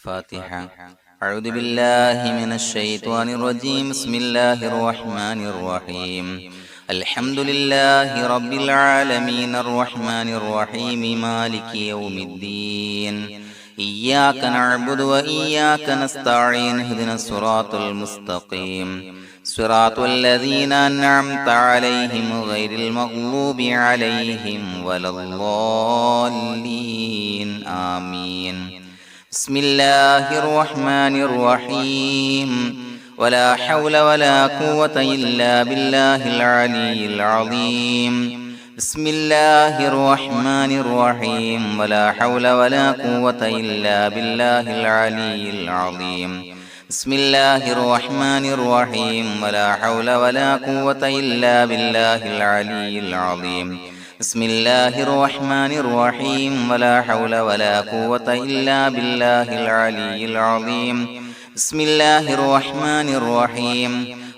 الفاتحة. أعوذ بالله من الشيطان الرجيم. بسم الله الرحمن الرحيم. الحمد لله رب العالمين الرحمن الرحيم مالك يوم الدين. إياك نعبد وإياك نستعين. اهدنا الصراط المستقيم صراط الذين أنعمت عليهم غير المغضوب عليهم ولا الضالين. آمين. بسم الله الرحمن الرحيم. ولا حول ولا قوة إلا بالله العلي العظيم. بسم الله الرحمن الرحيم. ولا حول ولا قوة إلا بالله العلي العظيم. بسم الله الرحمن الرحيم. ولا حول ولا قوة إلا بالله العلي العظيم. بسم الله الرحمن الرحيم. ولا حول ولا قوة إلا بالله العلي العظيم. بسم الله الرحمن الرحيم.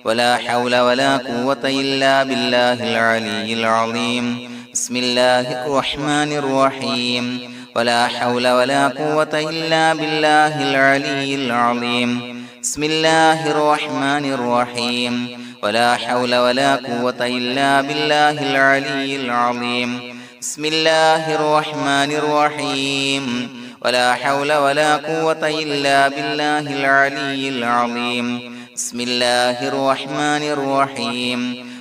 ولا حول ولا قوة إلا بالله العلي العظيم. بسم الله الرحمن الرحيم. ولا حول ولا قوة إلا بالله العلي العظيم. بسم الله الرحمن الرحيم. ولا حول ولا قوة إلا بالله العلي العظيم. بسم الله الرحمن الرحيم. ولا حول ولا قوة إلا بالله العلي العظيم. بسم الله الرحمن الرحيم.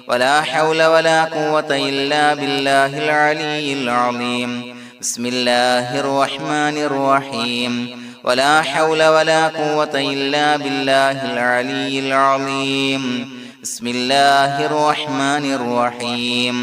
ولا حول ولا قوة إلا بالله العلي العظيم. بسم الله الرحمن الرحيم. ولا حول ولا قوة إلا بالله العلي العظيم. بسم الله الرحمن الرحيم.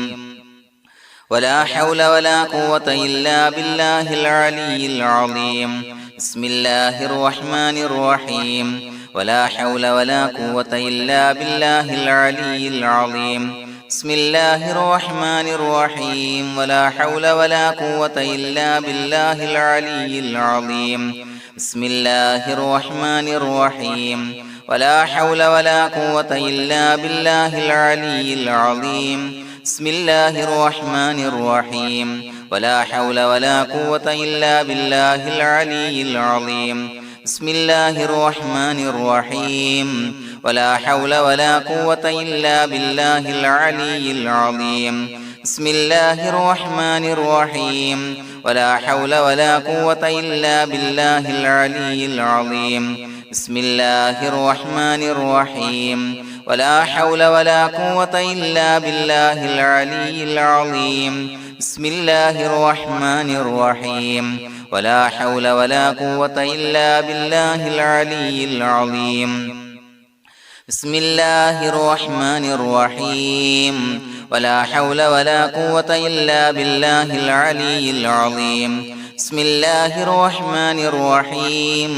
ولا حول ولا قوة إلا بالله العلي العظيم. بسم الله الرحمن الرحيم. ولا حول ولا قوة إلا بالله العلي العظيم. بسم الله الرحمن الرحيم. ولا حول ولا قوة إلا بالله العلي العظيم. بسم الله الرحمن الرحيم. ولا حول ولا قوة إلا بالله العلي العظيم. بسم الله الرحمن الرحيم. ولا حول ولا قوة إلا بالله العلي العظيم. بسم الله الرحمن الرحيم. ولا حول ولا قوة إلا بالله العلي العظيم. بسم الله الرحمن الرحيم. ولا حول ولا قوة إلا بالله العلي العظيم. بسم الله الرحمن الرحيم. ولا حول ولا قوة إلا بالله العلي العظيم. بسم الله الرحمن الرحيم. ولا حول ولا قوة إلا بالله العلي العظيم. بسم الله الرحمن الرحيم. ولا حول ولا قوة إلا بالله العلي العظيم. بسم الله الرحمن الرحيم.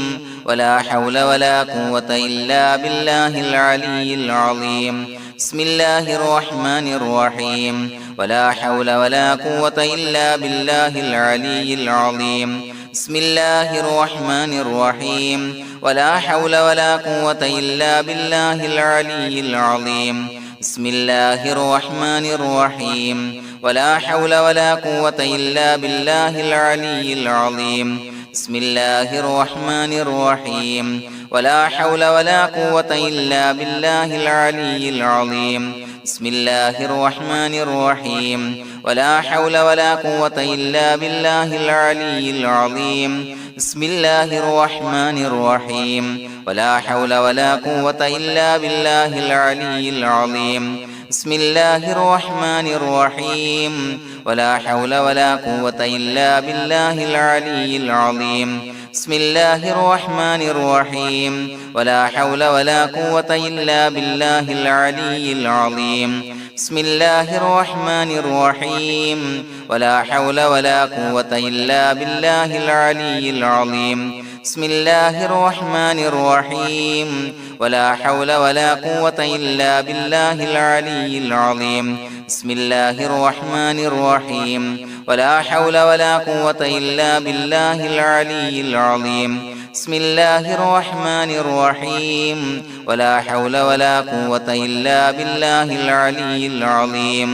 ولا حول ولا قوة إلا بالله العلي العظيم. بسم الله الرحمن الرحيم. ولا حول ولا قوة إلا بالله العلي العظيم. بسم الله الرحمن الرحيم. ولا حول ولا قوة إلا بالله العلي العظيم. بسم الله الرحمن الرحيم. ولا حول ولا قوة إلا بالله العلي العظيم. بسم الله الرحمن الرحيم. ولا حول ولا قوة إلا بالله العلي العظيم. بسم الله الرحمن الرحيم. ولا حول ولا قوة إلا بالله العلي العظيم. بسم الله الرحمن الرحيم. ولا حول ولا قوة إلا بالله العلي العظيم. بسم الله الرحمن الرحيم. ولا حول ولا قوة إلا بالله العلي العظيم. بسم الله الرحمن الرحيم. ولا حول ولا قوة إلا بالله العلي العظيم. بسم الله الرحمن الرحيم. ولا حول ولا قوة إلا بالله العلي العظيم. بسم الله الرحمن الرحيم. ولا حول ولا قوة إلا بالله العلي العظيم. بسم الله الرحمن الرحيم. ولا حول ولا قوة إلا بالله العلي العظيم. بسم الله الرحمن الرحيم. ولا حول ولا قوة إلا بالله العلي العظيم.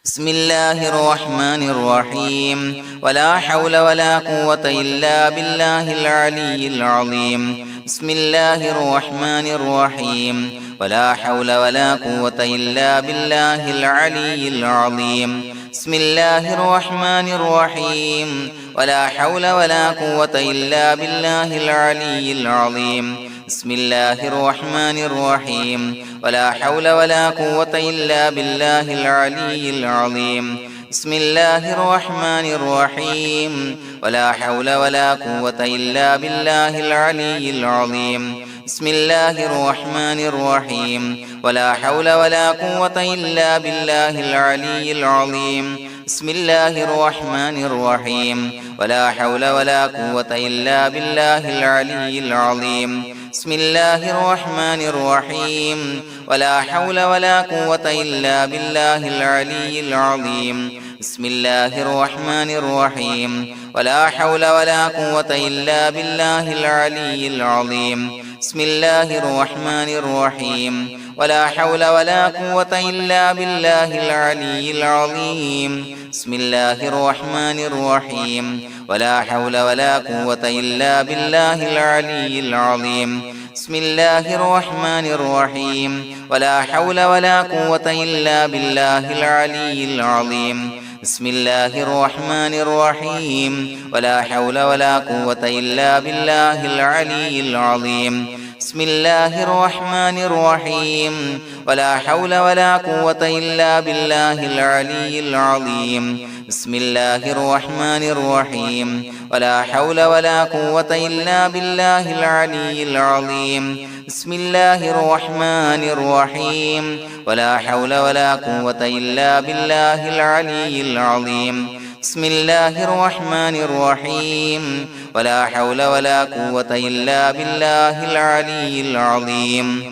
بسم الله الرحمن الرحيم ولا حول ولا قوة إلا بالله العلي العظيم بسم الله الرحمن الرحيم ولا حول ولا قوة إلا بالله العلي العظيم بسم الله الرحمن الرحيم ولا حول ولا قوة إلا بالله العلي العظيم بسم الله الرحمن الرحيم ولا حول ولا قوة إلا بالله العلي العظيم بسم الله الرحمن الرحيم ولا حول ولا قوة إلا بالله العلي العظيم بسم الله الرحمن الرحيم ولا حول ولا قوة إلا بالله العلي العظيم بسم الله الرحمن الرحيم ولا حول ولا قوة إلا بالله العلي العظيم بسم الله الرحمن الرحيم ولا حول ولا قوة إلا بالله العلي العظيم بسم الله الرحمن الرحيم ولا حول ولا قوة إلا بالله العلي العظيم بسم الله الرحمن الرحيم ولا حول ولا قوة إلا بالله العلي العظيم بسم الله الرحمن الرحيم ولا حول ولا قوة إلا بالله العلي العظيم بسم الله الرحمن الرحيم ولا حول ولا قوة إلا بالله العلي العظيم بسم الله الرحمن الرحيم ولا حول ولا قوة إلا بالله العلي العظيم بسم الله الرحمن الرحيم ولا حول ولا قوة إلا بالله العلي العظيم بسم الله الرحمن الرحيم ولا حول ولا قوة إلا بالله العلي العظيم بسم الله الرحمن الرحيم ولا حول ولا قوة إلا بالله العلي العظيم بسم الله الرحمن الرحيم ولا حول ولا قوة إلا بالله العلي العظيم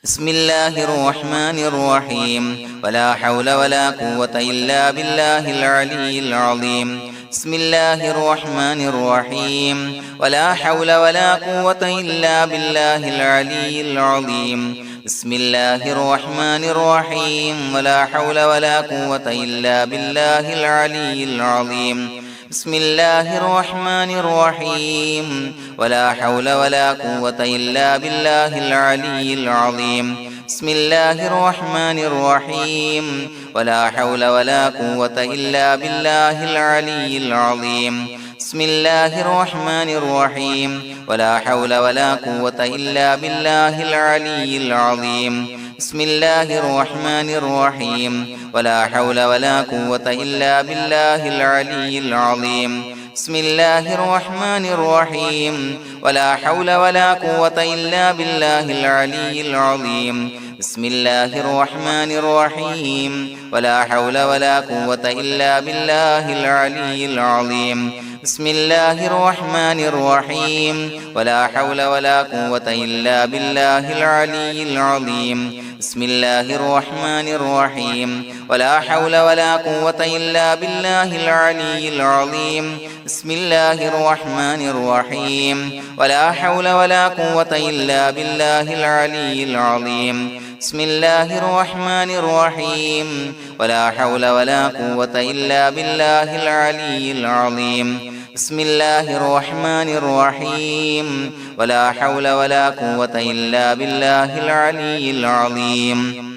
بسم الله الرحمن الرحيم ولا حول ولا قوة إلا بالله العلي العظيم بسم الله الرحمن الرحيم ولا حول ولا قوة إلا بالله العلي العظيم بسم الله الرحمن الرحيم ولا حول ولا قوة إلا بالله العلي العظيم بسم الله الرحمن الرحيم ولا حول ولا قوة إلا بالله العلي العظيم بسم الله الرحمن الرحيم ولا حول ولا قوة إلا بالله العلي العظيم بسم الله الرحمن الرحيم ولا حول ولا قوة إلا بالله العلي العظيم بسم الله الرحمن الرحيم ولا حول ولا قوة إلا بالله العلي العظيم بسم الله الرحمن الرحيم ولا حول ولا قوة إلا بالله العلي العظيم بسم الله الرحمن الرحيم ولا حول ولا قوة إلا بالله العلي العظيم بسم الله الرحمن الرحيم ولا حول ولا قوة إلا بالله العلي العظيم بسم الله الرحمن الرحيم ولا حول ولا قوة إلا بالله العلي العظيم بسم الله الرحمن الرحيم ولا حول ولا قوة إلا بالله العلي العظيم بسم الله الرحمن الرحيم ولا حول ولا قوة إلا بالله العلي العظيم بسم الله الرحمن الرحيم ولا حول ولا قوة إلا بالله العلي العظيم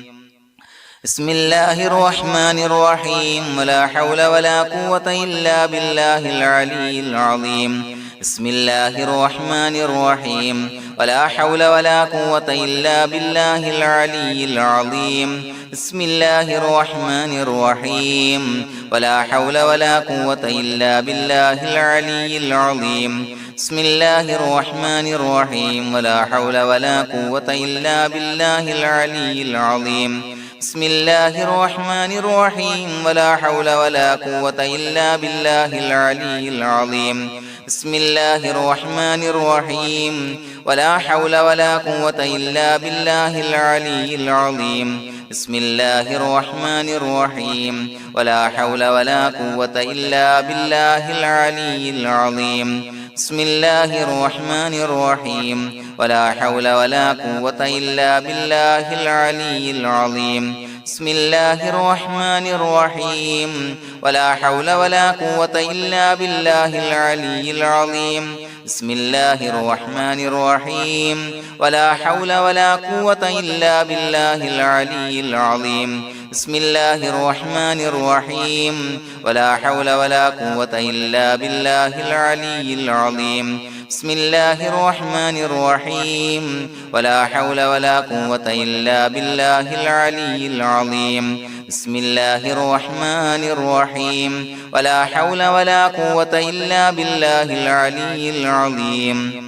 بسم الله الرحمن الرحيم ولا حول ولا قوة إلا بالله العلي العظيم بسم الله الرحمن الرحيم ولا حول ولا قوة إلا بالله العلي العظيم بسم الله الرحمن الرحيم ولا حول ولا قوة إلا بالله العلي العظيم بسم الله الرحمن الرحيم ولا حول ولا قوة إلا بالله العلي العظيم بسم الله الرحمن الرحيم ولا حول ولا قوة إلا بالله العلي العظيم بسم الله الرحمن الرحيم ولا حول ولا قوة إلا بالله العلي العظيم بسم الله الرحمن الرحيم ولا حول ولا قوة إلا بالله العلي العظيم بسم الله الرحمن الرحيم ولا حول ولا قوة إلا بالله العلي العظيم بسم الله الرحمن الرحيم ولا حول ولا قوة إلا بالله العلي العظيم بسم الله الرحمن الرحيم ولا حول ولا قوة إلا بالله العلي العظيم بسم الله الرحمن الرحيم ولا حول ولا قوة إلا بالله العلي العظيم بسم الله الرحمن الرحيم ولا حول ولا قوة إلا بالله العلي العظيم بسم الله الرحمن الرحيم ولا حول ولا قوة إلا بالله العلي العظيم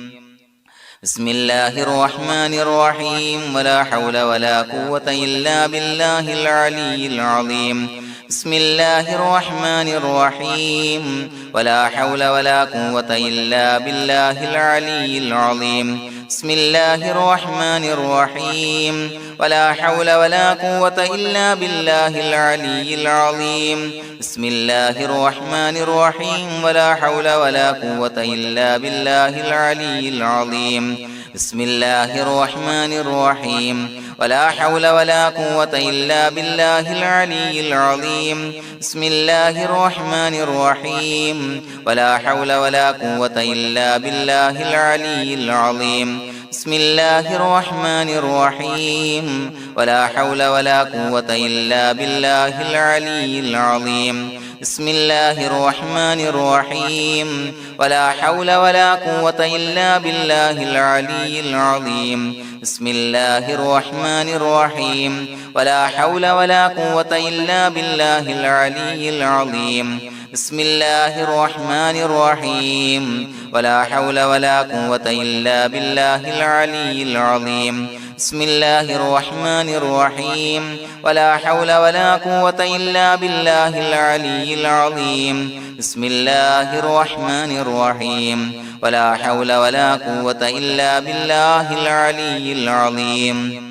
بسم الله الرحمن الرحيم ولا حول ولا قوة إلا بالله العلي العظيم بسم الله الرحمن الرحيم ولا حول ولا قوة إلا بالله العلي العظيم بسم الله الرحمن الرحيم ولا حول ولا قوة إلا بالله العلي العظيم بسم الله الرحمن الرحيم ولا حول ولا قوة إلا بالله العلي العظيم بسم الله الرحمن الرحيم ولا حول ولا قوة إلا بالله العلي العظيم بسم الله الرحمن الرحيم ولا حول ولا قوة إلا بالله العلي العظيم بسم الله الرحمن الرحيم ولا حول ولا قوة إلا بالله العلي العظيم بسم الله الرحمن الرحيم ولا حول ولا قوة إلا بالله العلي العظيم بسم الله الرحمن الرحيم ولا حول ولا قوة إلا بالله العلي العظيم بسم الله الرحمن الرحيم ولا حول ولا قوة إلا بالله العلي العظيم بسم الله الرحمن الرحيم ولا حول ولا قوة إلا بالله العلي العظيم بسم الله الرحمن الرحيم ولا حول ولا قوة إلا بالله العلي العظيم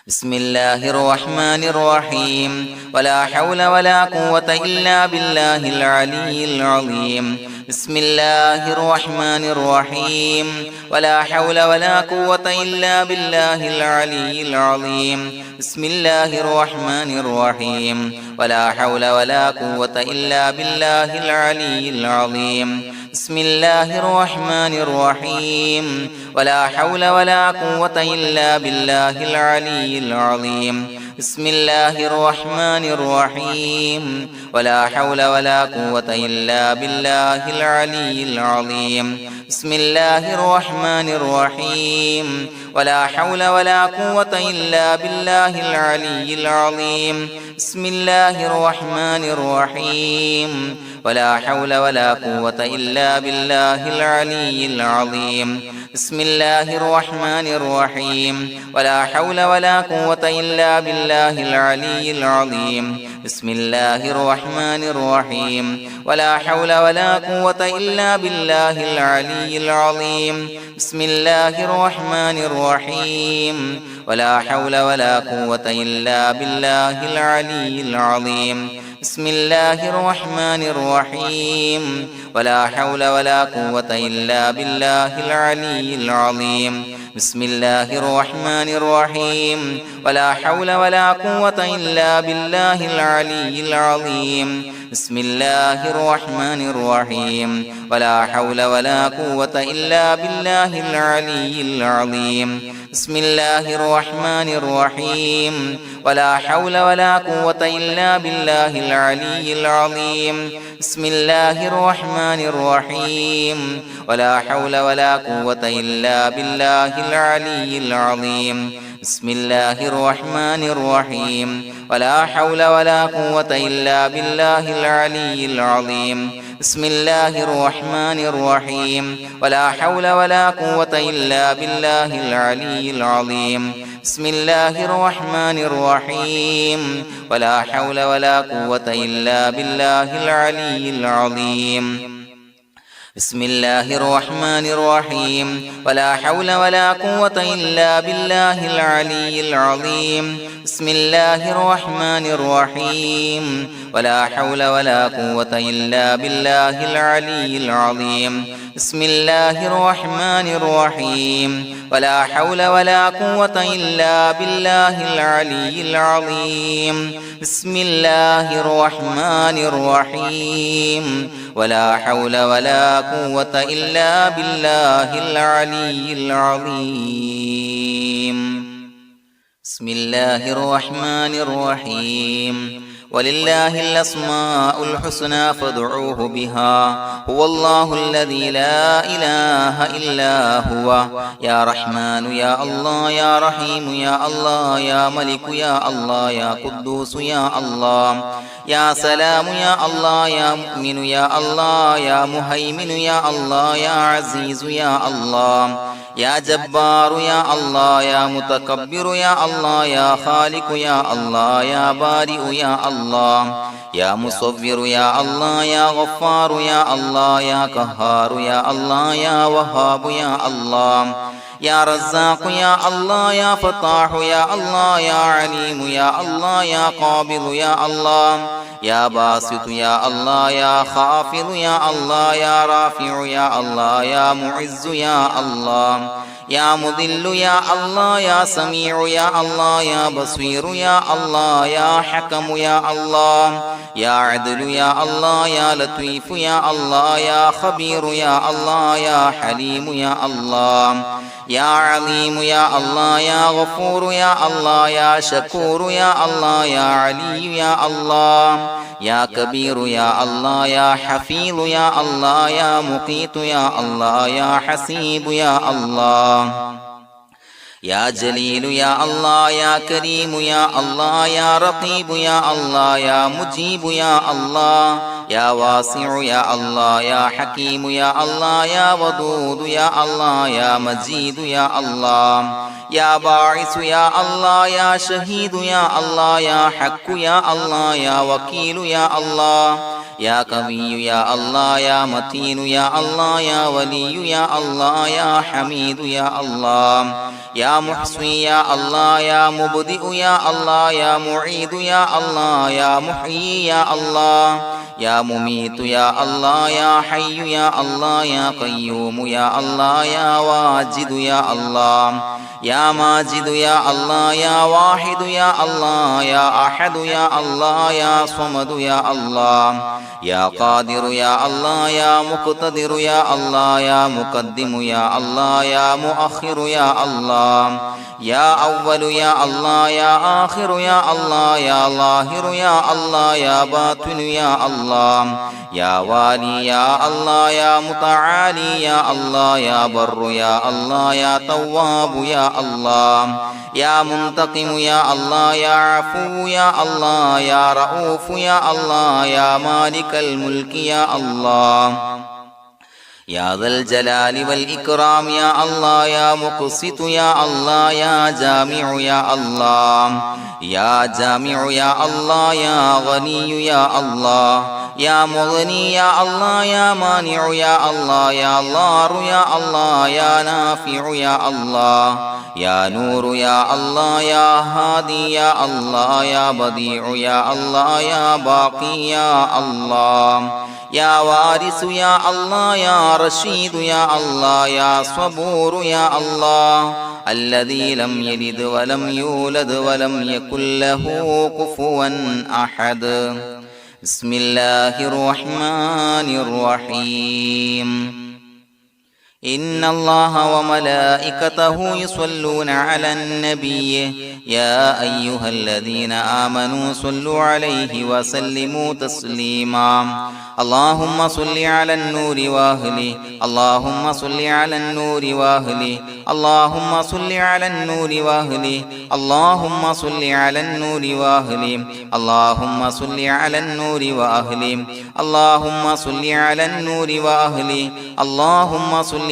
بسم الله الرحمن الرحيم ولا حول ولا قوة إلا بالله العلي العظيم بسم الله الرحمن الرحيم ولا حول ولا قوة إلا بالله العلي العظيم بسم الله الرحمن الرحيم ولا حول ولا قوة إلا بالله العلي العظيم بسم الله الرحمن الرحيم ولا حول ولا قوة إلا بالله العلي العظيم بسم الله الرحمن الرحيم ولا حول ولا قوة إلا بالله العلي العظيم بسم الله الرحمن الرحيم ولا حول ولا قوة إلا بالله العلي العظيم بسم الله الرحمن الرحيم ولا حول ولا قوة إلا بالله العلي العظيم بسم الله الرحمن الرحيم ولا حول ولا قوة إلا بالله العلي العظيم بسم الله الرحمن الرحيم ولا حول ولا قوة إلا بالله العلي العظيم بسم الله الرحمن الرحيم ولا حول ولا قوة إلا بالله العلي العظيم بسم الله الرحمن الرحيم ولا حول ولا قوة إلا بالله العلي العظيم بسم الله الرحمن الرحيم ولا حول ولا قوة إلا بالله العلي العظيم بسم الله الرحمن الرحيم ولا حول ولا قوة إلا بالله العلي العظيم بسم الله الرحمن الرحيم ولا حول ولا قوة إلا بالله العلي العظيم بسم الله الرحمن الرحيم ولا حول ولا قوة إلا بالله العلي العظيم بسم الله الرحمن الرحيم ولا حول ولا قوة إلا بالله العلي العظيم بسم الله الرحمن الرحيم ولا حول ولا قوة إلا بالله العلي العظيم بسم الله الرحمن الرحيم ولا حول ولا قوة إلا بالله العلي العظيم بسم الله الرحمن الرحيم ولا حول ولا قوة إلا بالله العلي العظيم بسم الله الرحمن الرحيم ولا حول ولا قوة إلا بالله العلي العظيم بسم الله الرحمن الرحيم ولا حول ولا قوة إلا بالله العلي العظيم بسم الله الرحمن الرحيم ولا حول ولا قوة إلا بالله العلي العظيم بسم الله الرحمن الرحيم ولله الأسماء الحسنى فادعوه بها هو الله الذي لا إله إلا هو يا رحمن يا الله يا رحيم يا الله يا ملك يا الله يا قدوس يا الله يا سلام يا الله يا مؤمن يا الله يا مهيمن يا الله يا عزيز يا الله يا جبار يا الله يا متكبر يا الله يا خالق يا الله يا بارئ يا الله يا مصور يا الله يا غفار يا الله يا قهار يا الله يا وهاب يا الله يا رزاق يا الله يا فتاح يا الله يا عليم يا الله يا قابض يا الله يا باسط يا الله يا خافض يا الله يا رافع يا الله يا معز يا الله يا مذل يا الله يا سميع يا الله يا بصير يا الله يا حكم يا الله يا عدل يا الله يا لطيف يا الله يا خبير يا الله يا حليم يا الله يا عليم يا الله يا غفور يا الله يا شكور يا الله يا علي يا الله يا كبير يا الله يا حفيظ يا الله يا مقيت يا الله يا حسيب يا الله يا جليل يا الله يا كريم يا الله يا رقيب يا الله يا مجيب يا الله يا واسع يا الله يا حكيم يا الله يا ودود يا الله يا مجيد يا الله يا باعث يا الله يا شهيد يا الله يا حق يا الله يا وكيل يا الله يا قوي يا الله يا متين يا الله يا ولي يا الله يا حميد يا الله يا محصي يا الله يا مبدئ يا الله يا معيد يا الله يا محيي يا الله يا مميت يا الله يا حي يا الله يا قيوم يا الله يا واجد يا الله يا ماجد يا الله يا واحد يا الله يا أحد يا الله يا صمد يا الله يا قادر يا الله يا مقتدر يا الله يا مقدم يا الله يا مؤخر يا الله يا أول يا الله يا آخر يا الله يا ظاهر يا الله يا باطن يا الله يا والي يا الله يا متعالي يا الله يا بر يا الله يا تواب يا الله يا منتقم يا الله يا عفو يا الله يا رؤوف يا الله يا مالك الملك يا الله يا ذا الجلال والإكرام يا الله يا مقسط يا الله يا جامع يا الله يا جامع يا الله يا غني يا الله يا مغني يا الله يا مانع يا الله يا ضار يا الله يا نافع يا الله يا نور يا الله يا هادي يا الله يا بديع يا الله يا باقي يا الله يا وارث يا الله يا رشيد يا الله يا صبور يا الله الذي لم يلد ولم يولد ولم يكن له كفوا أحد بسم الله الرحمن الرحيم إن الله وملائكته يصلون على النبي يا أيها الذين آمنوا صلوا عليه وسلموا تسليما اللهم صل على النور وأهله اللهم صل على النور وأهله اللهم صل على النور وأهله اللهم صل على النور وأهله اللهم صل على النور وأهله اللهم صل على النور وأهله اللهم صل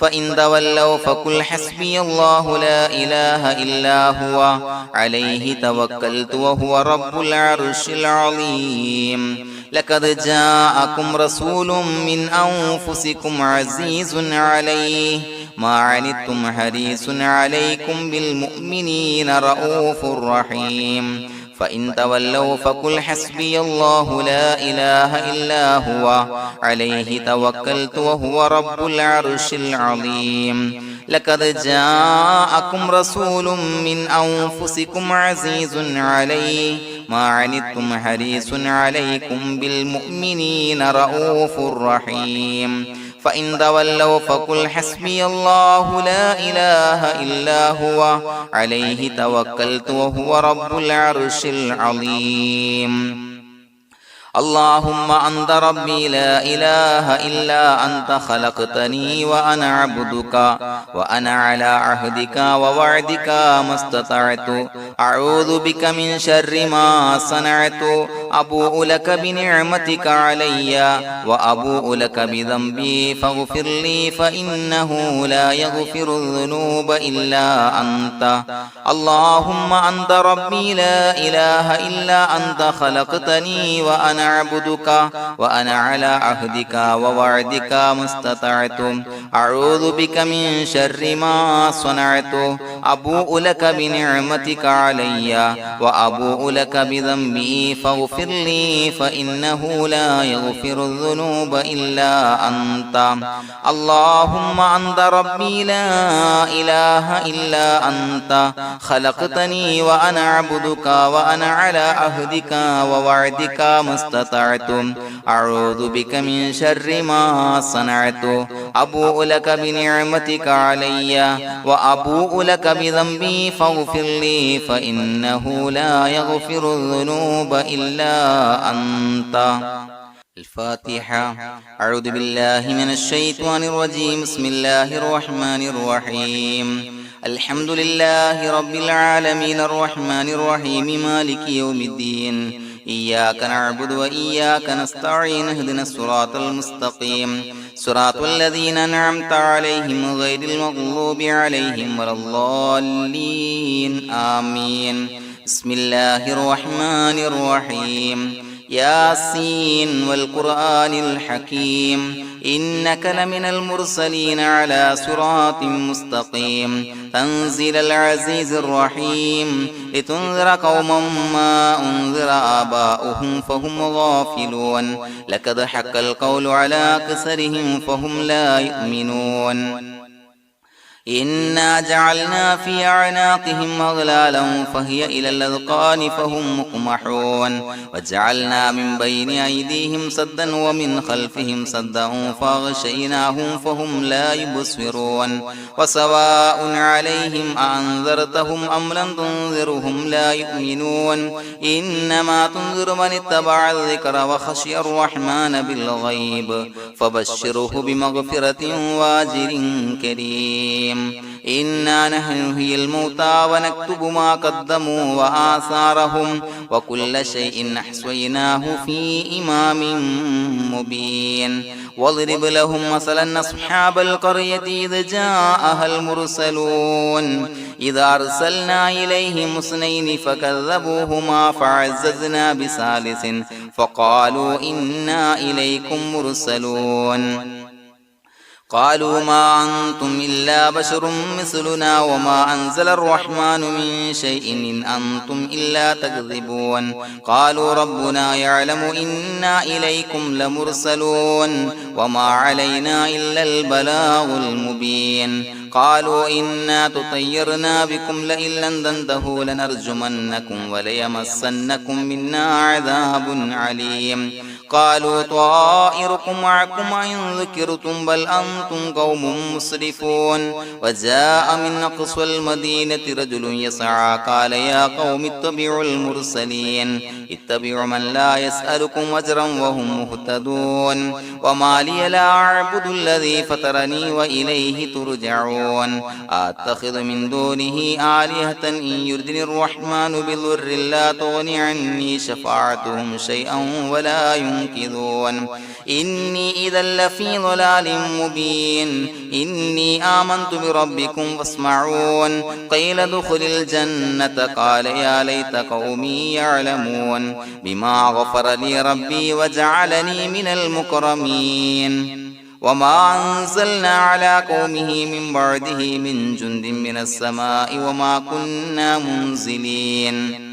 فإن تولوا فقل حسبي الله لا إله إلا هو عليه توكلت وهو رب العرش العظيم لقد جاءكم رسول من أنفسكم عزيز عليه ما عنتم حريص عليكم بالمؤمنين رؤوف رحيم فإن تولوا فقل حسبي الله لا إله إلا هو عليه توكلت وهو رب العرش العظيم لقد جاءكم رسول من أنفسكم عزيز عليه ما عنتم حريص عليكم بالمؤمنين رؤوف رحيم فإن تولوا فقل حسبي الله لا إله إلا هو عليه توكلت وهو رب العرش العظيم اللهم أنت ربي لا إله إلا أنت خلقتني وأنا عبدك وأنا على عهدك ووعدك ما استطعت أعوذ بك من شر ما صنعت أبوء لك بنعمتك علي وأبوء لك بذنبي فاغفر لي فإنه لا يغفر الذنوب إلا أنت اللهم أنت ربي لا إله إلا أنت خلقتني وأنا عبدك وأنا على عهدك ووعدك ما استطعت أعوذ بك من شر ما صنعت أبوء لك بنعمتك علي وأبوء لك بذنبي فاغفر لي فإنه لا يغفر الذنوب إلا أنت اللهم أنت ربي لا إله إلا أنت خلقتني وأنا عبدك وأنا على عهدك ووعدك ما استطعت أعوذ بك من شر ما صنعت أبوء لك بنعمتك علي وأبوء لك بذنبي فاغفر لي فإنه لا يغفر الذنوب إلا أنت الفاتحة أعوذ بالله من الشيطان الرجيم بسم الله الرحمن الرحيم الحمد لله رب العالمين الرحمن الرحيم مالك يوم الدين إياك نعبد وإياك نستعين اهدنا الصراط المستقيم صراط الذين أنعمت عليهم غير المغضوب عليهم ولا الضالين آمين بسم الله الرحمن الرحيم ياسين والقرآن الحكيم إنك لمن المرسلين على صراط مستقيم تنزيل العزيز الرحيم لتنذر قوما ما أنذر آباؤهم فهم غافلون لقد حق القول على أكثرهم فهم لا يؤمنون إنا جعلنا في أعناقهم أغلالا فهي إلى الأذقان فهم مقمحون وجعلنا من بين أيديهم سدا ومن خلفهم سدا فأغشيناهم فهم لا يبصرون وسواء عليهم أأنذرتهم أم لم تنذرهم لا يؤمنون إنما تنذر من اتبع الذكر وخشي الرحمن بالغيب فبشره بمغفرة وأجر كريم إنا نحن نحيي الموتى ونكتب ما قدموا وآثارهم وكل شيء أحصيناه في إمام مبين واضرب لهم مثلا أصحاب القرية إذ جاءها المرسلون إذا أرسلنا إليهم اثنين فكذبوهما فعززنا بثالث فقالوا إنا إليكم مرسلون قالوا ما أنتم إلا بشر مثلنا وما أنزل الرحمن من شيء إن أنتم إلا تكذبون قالوا ربنا يعلم إنا إليكم لمرسلون وما علينا إلا البلاغ المبين قالوا إنا تطيرنا بكم لئن لم تنتهوا لنرجمنكم وليمسنكم منا عذاب عليم قالوا طائركم معكم إن ذكرتم بل أنتم قوم مسرفون وجاء من أقصى المدينة رجل يسعى قال يا قوم اتبعوا المرسلين اتبعوا من لا يسألكم أجرا وهم مهتدون وما لي لا أعبد الذي فطرني وإليه ترجعون أتخذ من دونه آلهة إن يردني الرحمن بضر لا تغني عني شفاعتهم شيئا ولا ينصرون ينكثون إني إذا لفي ضلال مبين إني آمنت بربكم فاسمعون قيل ادخل الجنة قال يا ليت قومي يعلمون بما غفر لي ربي وجعلني من المكرمين وما أنزلنا على قومه من بعده من جند من السماء وما كنا منزلين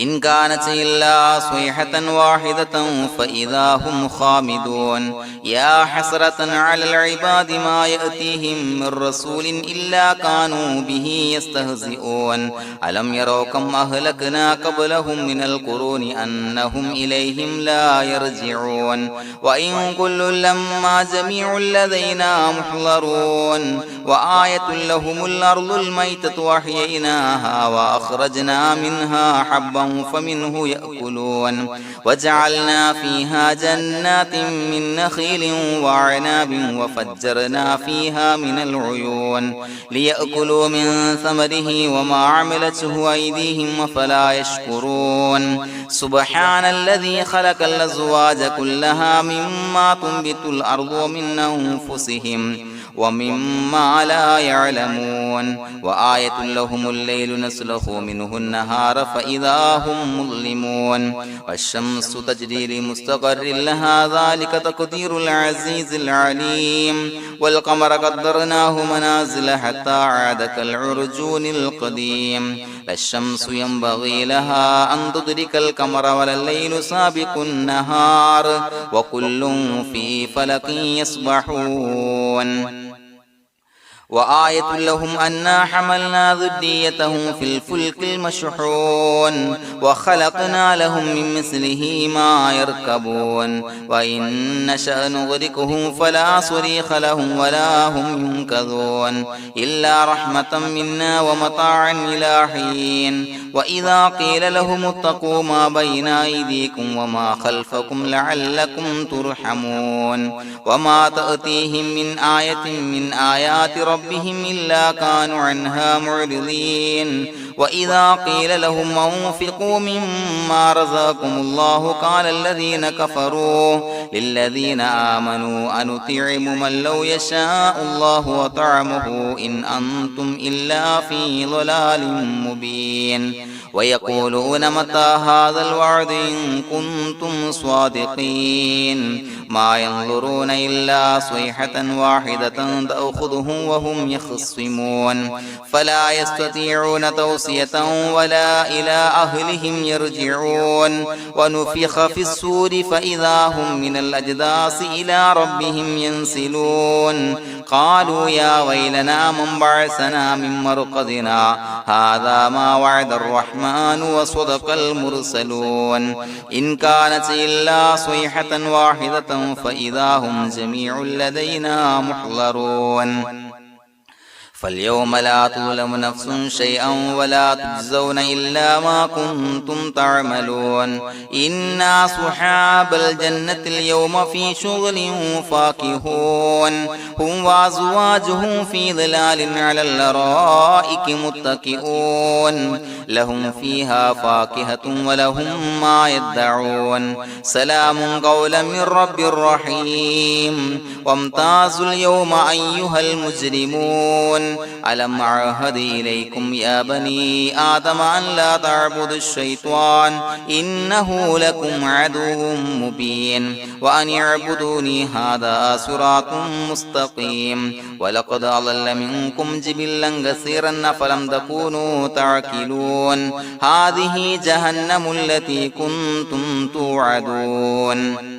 إن كانت إلا صيحة واحدة فإذا هم خامدون يا حسرة على العباد ما يأتيهم من رسول إلا كانوا به يستهزئون ألم يروا كم أهلكنا قبلهم من القرون أنهم إليهم لا يرجعون وإن كل لما جميع لدينا محضرون وآية لهم الأرض الميتة وأحييناها وأخرجنا منها حبا فمنه يأكلون وجعلنا فيها جنات من نخيل وعناب وفجرنا فيها من العيون ليأكلوا من ثمره وما عملته أيديهم فلا يشكرون سبحان الذي خلق الأزواج كلها مما تنبت الأرض ومن أنفسهم ومما لا يعلمون وآية لهم الليل نسلخ منه النهار فإذا هم مظلمون والشمس تجري لمستقر لها ذلك تقدير العزيز العليم والقمر قدرناه منازل حتى عاد كالعرجون القديم لا الشمس ينبغي لها أن تدرك القمر ولا الليل سابق النهار وكل في فلك يسبحون وآية لهم أنا حملنا ذريتهم في الفلك المشحون وخلقنا لهم من مثله ما يركبون وإن نشأ نغرقهم فلا صريخ لهم ولا هم ينقذون إلا رحمة منا ومتاعا إلى حين وإذا قيل لهم اتقوا ما بين أيديكم وما خلفكم لعلكم ترحمون وما تأتيهم من آية من آيات ربهم إلا كانوا عنها معرضين وإذا قيل لهم أنفقوا مما رزقكم الله قال الذين كفروا للذين آمنوا أنطعم من لو يشاء الله وطعمه إن أنتم إلا في ضلال مبين ويقولون متى هذا الوعد إن كنتم صادقين ما ينظرون إلا صيحة واحدة تأخذهم وهم يخصمون فلا يستطيعون توصية ولا إلى أهلهم يرجعون ونفخ في الصور فإذا هم من الأجداث إلى ربهم ينسلون قالوا يا ويلنا من بعثنا من مرقدنا هذا ما وعد الرحمن وصدق المرسلون إن كانت إلا صيحة واحدة فإذا هم جميع لدينا محضرون فاليوم لا تظلم نفس شيئا ولا تجزون إلا ما كنتم تعملون إنا أصحاب الجنة اليوم في شغل فاكهون هم وأزواجهم في ظلال على الأرائك متكئون لهم فيها فاكهة ولهم ما يدعون سلام قولا من رب رحيم وامتازوا اليوم أيها المجرمون ألم أعهد إليكم يا بني آدم أن لا تعبدوا الشيطان إنه لكم عدو مبين وأن اعبدوني هذا صراط مستقيم ولقد أضل منكم جبلا كثيرا أفلم تكونوا تعقلون هذه جهنم التي كنتم توعدون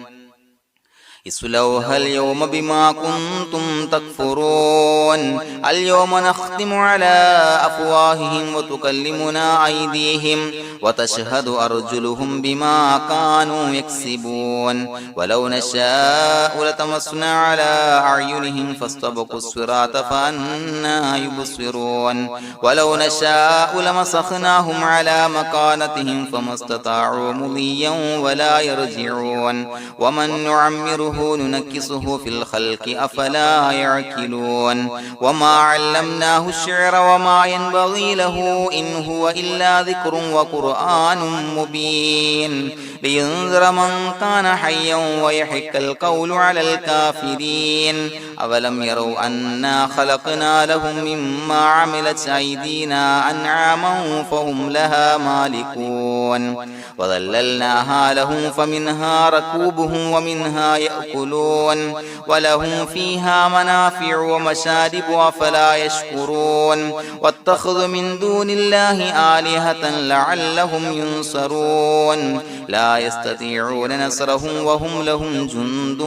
اصلوها اليوم بما كنتم تكفرون اليوم نختم على أفواههم وتكلمنا أيديهم وتشهد أرجلهم بما كانوا يكسبون ولو نشاء لتمسنا على أعينهم فاستبقوا الصراط فأنا يبصرون ولو نشاء لمسخناهم على مكانتهم فما استطاعوا مضيا ولا يرجعون ومن نعمره ننشره ننكسه في الخلق أفلا يعقلون وما علمناه الشعر وما ينبغي له إن هو إلا ذكر وقرآن مبين لينذر من كان حيا ويحق القول على الكافرين أولم يروا أنا خلقنا لهم مما عملت أيدينا أنعاما فهم لها مالكون وظللناها لهم فمنها ركوبهم ومنها يأكلون ولهم فيها منافع ومشارب أفلا يشكرون واتخذوا من دون الله آلهة لعلهم ينصرون لا يستطيعون نصرهم وهم لهم جند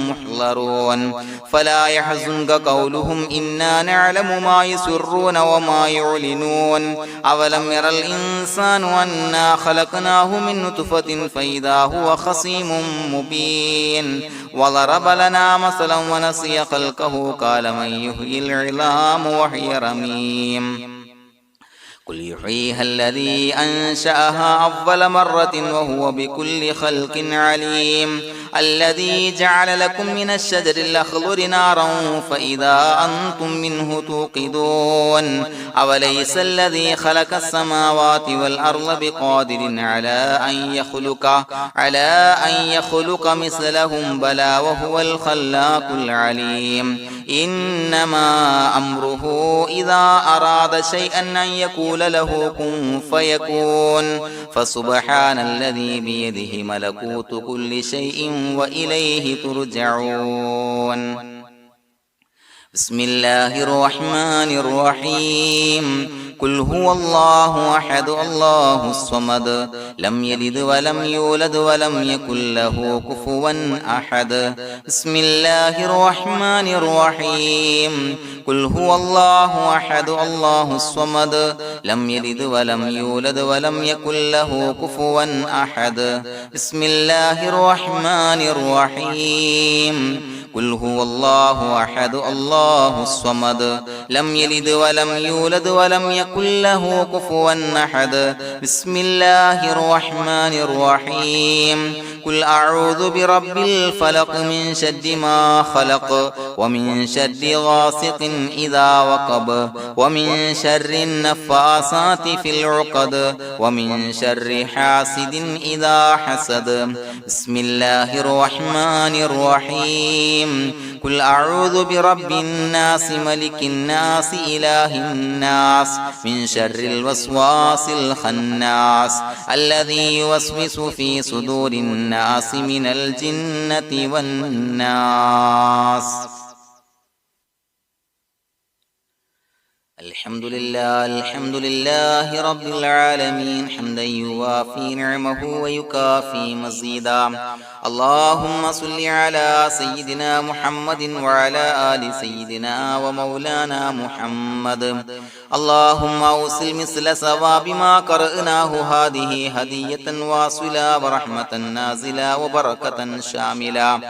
محضرون فلا يحزنك قولهم إنا نعلم ما يسرون وما يعلنون أولم ير الإنسان أنا خلقناه من نطفة فإذا هو خصيم مبين وضرب لنا مثلا ونسي خلقه قال من يحيي العظام وهي رميم قل يحييها الذي أنشأها أول مرة وهو بكل خلق عليم الذي جعل لكم من الشجر الأخضر نارا فإذا أنتم منه توقدون أوليس الذي خلق السماوات والأرض بقادر على أن يخلق مثلهم بلى وهو الخلاق العليم إنما أمره إذا أراد شيئا أن يقول له كن فيكون فسبحان الذي بيده ملكوت كل شيء وإليه ترجعون بسم الله الرحمن الرحيم قل هو الله أحد الله الصمد لم يلد ولم يولد ولم يكن له كفوا أحد بسم الله الرحمن الرحيم قل هو الله أحد الله الصمد لم يلد ولم يولد ولم يكن له كفوا أحد بسم الله الرحمن الرحيم قل هو الله أحد الله الصمد لم يلد ولم يولد ولم يكن له كفوا أحد بسم الله الرحمن الرحيم قل أعوذ برب الفلق من شر ما خلق ومن شر غاسق إذا وقب ومن شر النفاثات في العقد ومن شر حاسد إذا حسد بسم الله الرحمن الرحيم قل أعوذ برب الناس ملك الناس إله الناس من شر الوسواس الخناس الذي يوسوس في صدور الناس من الجنة والناس الحمد لله رب العالمين حمدا يوافي نعمه ويكافي مزيدا اللهم صل على سيدنا محمد وعلى آل سيدنا ومولانا محمد اللهم أوصل مثل ثواب ما قرأناه هذه هدية واصلة ورحمة نازلة وبركة شاملة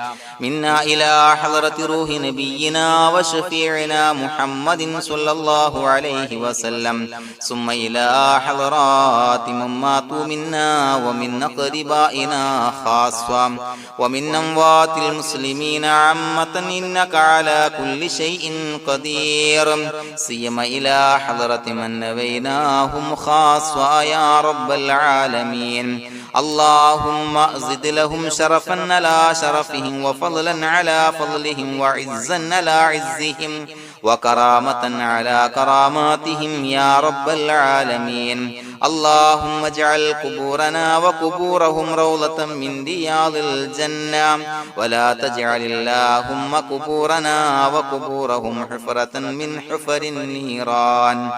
منا إلى حضرة روح نبينا وشفيعنا محمد صلى الله عليه وسلم ثم إلى حضرات من ماتوا منا ومن أقربائنا خاصة ومن أموات المسلمين عامة إنك على كل شيء قدير سيما إلى حضرة من نبيناهم خاصة يا رب العالمين اللهم زد لهم شرفا على شرفهم وفضلا على فضلهم وعزا على عزهم وكرامة على كراماتهم يا رب العالمين اللهم اجعل قبورنا وقبورهم روضة من رياض الجنة ولا تجعل اللهم قبورنا وقبورهم حفرة من حفر النيران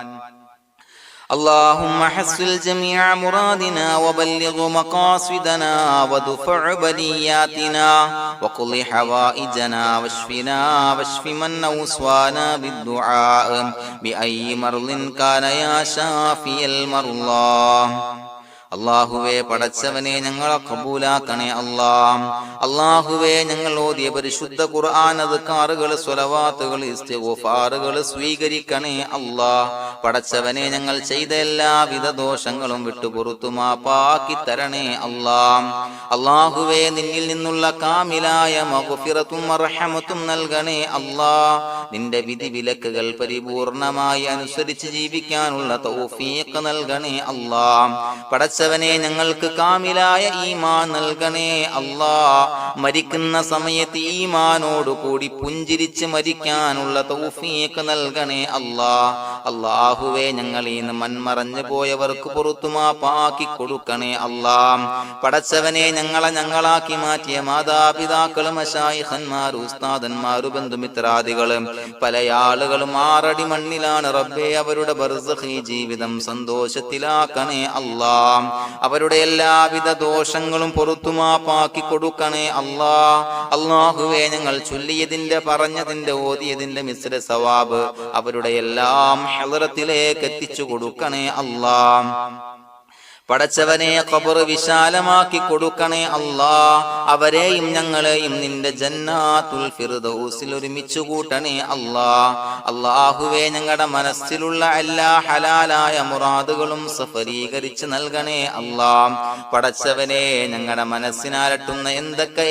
اللهم حصل جميع مرادنا وبلغ مقاصدنا ودفع بلياتنا وقض حوائجنا واشفنا واشف من أوصانا بالدعاء بأي مرض كان يا شافي المرضى അല്ലാഹുവേ പടച്ചവനെ ഞങ്ങളെ ഖബൂലാക്കണേ അല്ലാഹ്. അല്ലാഹുവേ ഞങ്ങൾ ഓതിയ പരിശുദ്ധ ഖുർആൻ അദ്കാറുകൾ സ്വലവാത്തുകൾ ഇസ്തിഗ്ഫാറുകൾ സ്വീകരിക്കണേ അല്ലാഹ്. പടച്ചവനെ ഞങ്ങൾ ചെയ്ത എല്ലാവിധ ദോഷങ്ങളും വിട്ടുപുറത്തു മാപ്പാക്കി തരണേ അല്ലാഹ്. അല്ലാഹുവേ നിന്നിൽ നിന്നുള്ള കാമിലായ മഗ്ഫിറത്തും റഹ്മത്തും നൽകണേ അല്ലാഹ്. നിന്റെ വിധി വിലക്കുകൾ പരിപൂർണമായി അനുസരിച്ച് ജീവിക്കാനുള്ള തൗഫീഖ് നൽകണേ അല്ലാഹ്. പടച്ചവനെ ഞങ്ങൾക്ക് കാമിലായ ഈമാൻ നൽകണേ അല്ലാഹ്. മരിക്കുന്ന സമയത്ത് ഈമാനോട് കൂടി പുഞ്ചിരിച്ച് മരിക്കാനുള്ള തൗഫീഖ് നൽകണേ അല്ലാഹ്. അല്ലാഹുവേ ഞങ്ങളിൽ നിന്ന് മൺമറഞ്ഞു പോയവർക്ക് പുറത്തു മാപ്പാക്കി കൊടുക്കണേ അല്ലാഹ്. പടച്ചവനെ ഞങ്ങളാക്കി മാറ്റിയ മാതാപിതാക്കളും മശായിഖന്മാർ ഉസ്താദന്മാർ ബന്ധുമിത്രാദികളും പല ആളുകളും 6 അടി മണ്ണിലാണ് റബ്ബേ. അവരുടെ ബർസഖി ജീവിതം സന്തോഷത്തിലാക്കണേ അല്ലാഹ്. അവരുടെ എല്ലാവിധ ദോഷങ്ങളും പുറത്തു മാപ്പാക്കി കൊടുക്കണേ അല്ലാഹ്. അല്ലാഹുവേ ഞങ്ങൾ ചൊല്ലിയതിന്റെ പറഞ്ഞതിന്റെ ഓതിയതിന്റെ മിശ്ര സവാബ് അവരുടെ എല്ലാം ഹളറത്തിലേക്ക് എത്തിച്ചു കൊടുക്കണേ അല്ലാഹ്. പടച്ചവനെ ഖബർ വിശാലമാക്കി കൊടുക്കണേ അല്ലാഹ്. അവരെയും ഞങ്ങളെയും നിന്റെ ജന്നാത്തുൽ ഫിർദൗസിൽ ഒരുമിച്ച് കൂട്ടണേ അല്ലാഹ്. അല്ലാഹുവേ ഞങ്ങളുടെ മനസ്സിലുള്ള എല്ലാ ഹലാലായ മുറാദുകളും സഫലീകരിച്ച് നൽകണേ അല്ലാഹ്. പടച്ചവനെ ഞങ്ങളുടെ മനസ്സിനാലട്ടുന്ന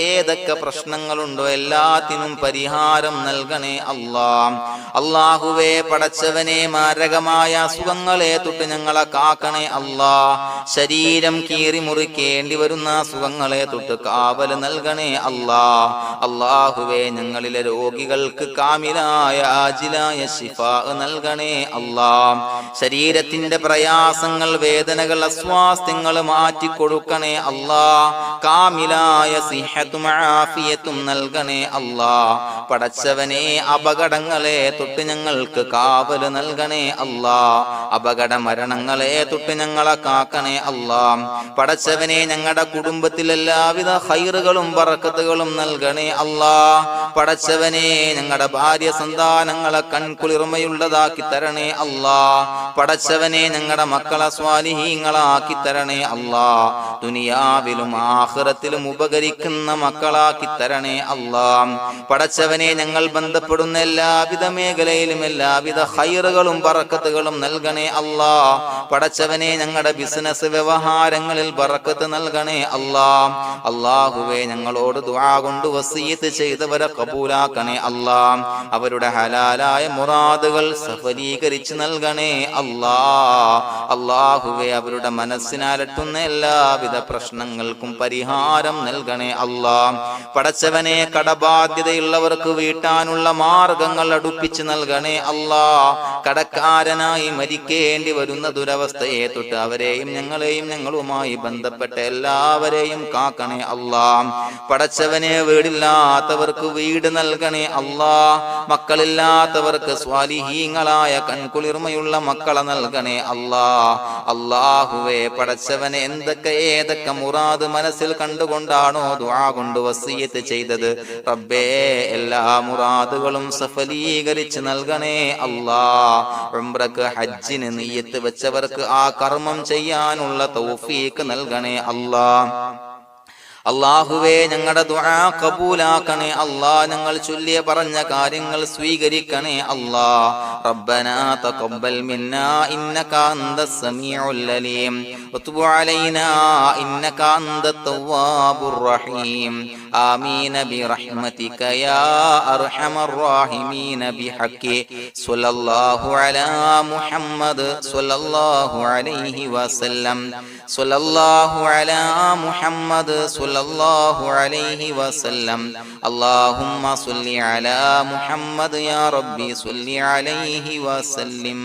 ഏതൊക്കെ പ്രശ്നങ്ങളുണ്ടോ എല്ലാത്തിനും പരിഹാരം നൽകണേ അല്ലാഹ്. അല്ലാഹുവേ പടച്ചവനെ മാരകമായ അസുഖങ്ങളെ തൊട്ട് ഞങ്ങളെ കാക്കണേ അല്ലാഹ്. ശരീരം കീറി മുറിക്കേണ്ടി വരുന്ന അസുഖങ്ങളെ തൊട്ട് കാവൽ നൽകണേ അല്ലാഹ്. അല്ലാഹുവേ ഞങ്ങളിലെ രോഗികൾക്ക് കാമിലായ ആജിലായ ശിഫാ നൽകണേ അല്ലാഹ്. ശരീരത്തിന്റെ പ്രയാസങ്ങൾ വേദനകൾ അസ്വാസ്ഥ്യങ്ങൾ മാറ്റിക്കൊടുക്കണേ അല്ലാഹ്. കാമിലായ സിഹത്തും ആഫിയത്തും നൽകണേ അല്ലാഹ്. പടച്ചവനെ അപകടങ്ങളെ തൊട്ട് ഞങ്ങൾക്ക് കാവൽ നൽകണേ അല്ലാഹ്. അപകട മരണങ്ങളെ തൊട്ട് ഞങ്ങളെ കാക്കണേ അല്ലാഹ്. പടച്ചവനെ ഞങ്ങളുടെ കുടുംബത്തിൽ എല്ലാവിധ ഖൈറുകളും ബറക്കത്തുകളും നൽകണേ അല്ലാഹ്. പടച്ചവനെ ഞങ്ങളുടെ ഭാര്യ സന്താനങ്ങളെ കൺകുളിർമയുള്ളതാക്കി തരണേ അല്ലാഹ്. പടച്ചവനെ ഞങ്ങളുടെ മക്കളെ സ്വാലിഹീങ്ങളാക്കി തരണേ അല്ലാഹ്. ദുനിയാവിലും ആഖിറത്തിലും ഉപകരിക്കുന്ന മക്കളാക്കി തരണേ അല്ലാഹ്. പടച്ചവനെ ഞങ്ങൾ ബന്ധപ്പെടുന്ന എല്ലാവിധ മേഖലയിലും എല്ലാവിധ ഖൈറുകളും ബറക്കത്തുകളും നൽകണേ അല്ലാഹ്. പടച്ചവനെ ഞങ്ങളുടെ ബിസിനസ് വ്യവഹാരങ്ങളിൽ ബറക്കത്ത് നൽകണേ അല്ലാഹ്. അല്ലാഹുവേ ഞങ്ങളോട് ദുആ കൊണ്ട് വസിയത്ത് ചെയ്തവരെ കബൂലാക്കണേ അല്ലാഹ്. അവരുടെ ഹലാലായ മുറാദുകൾ സഫലീകരിച്ച് നൽകണേ അല്ലാഹ്. അല്ലാഹുവേ അവരുടെ മനസ്സിനാലട്ടുന്ന എല്ലാവിധ പ്രശ്നങ്ങൾക്കും പരിഹാരം നൽകണേ അല്ലാഹ്. പടച്ചവനെ കടബാധ്യതയുള്ളവർക്ക് വീട്ടാനുള്ള മാർഗങ്ങൾ അടുപ്പിച്ച് നൽകണേ അല്ലാഹ്. കടക്കാരനായി മരിക്കേണ്ടി വരുന്ന ദുരവസ്ഥയെ തൊട്ട് അവരെയും ഞങ്ങളെയും ഞങ്ങളുമായി ബന്ധപ്പെട്ട എല്ലാവരെയും കാക്കണേ അല്ലാഹ്. പടച്ചവനെ വീടില്ലാത്തവർക്ക് വീട് നൽകണേ അല്ലാഹ്. മക്കളില്ലാത്തവർക്ക് സ്വാലിഹീങ്ങളായ കൺകുളിർമയുള്ള മക്കളെ നൽകണേ അല്ലാഹ്. അല്ലാഹുവേ പടച്ചവനെ ഏതൊക്കെ മുറാദ് മനസ്സിൽ കണ്ടുകൊണ്ടാണോ ദുആ കൊണ്ട് വസിയത്ത് ചെയ്തത് റബ്ബേ എല്ലാ മുറാദുകളും സഫലീകരിച്ച് നൽകണേ അല്ലാഹ്. ഉംറക്ക് ഹജ്ജിന് നിയ്യത്ത് വെച്ചവർക്ക് ആ കർമ്മം ചെയ്യാനുള്ള തൗഫീഖ് നൽകണേ അല്ലാഹ്. അല്ലാഹുവേ ഞങ്ങളുടെ ദുആ കബൂലാക്കണേ അല്ലാഹ്. ഞങ്ങൾ ചൊല്ലിയ പറഞ്ഞ കാര്യങ്ങൾ സ്വീകരിക്കണേ അല്ലാഹ്. റബ്ബനാ തഖബ്ബൽ മിന്നാ ഇന്നക അന്തസ് സമീഉൽ അലീം വതുബ് അലൈനാ ഇന്നക അന്തത് തവ്വാബുർ റഹീം. ആമീൻ ബിറഹ്മതിക യാ അർഹമർ റഹീമീൻ ബിഹഖി സ്വല്ലല്ലാഹു അലാ മുഹമ്മദ് സ്വല്ലല്ലാഹു അലൈഹി വസല്ലം. സ്വല്ലല്ലാഹു അലാ മുഹമ്മദ് സ്വല്ലല്ലാഹു അലൈഹി വസല്ലം. അല്ലാഹുമ്മ സ്വല്ലി അലാ മുഹമ്മദ് യാ റബ്ബി സ്വല്ലി അലൈഹി വസല്ലം.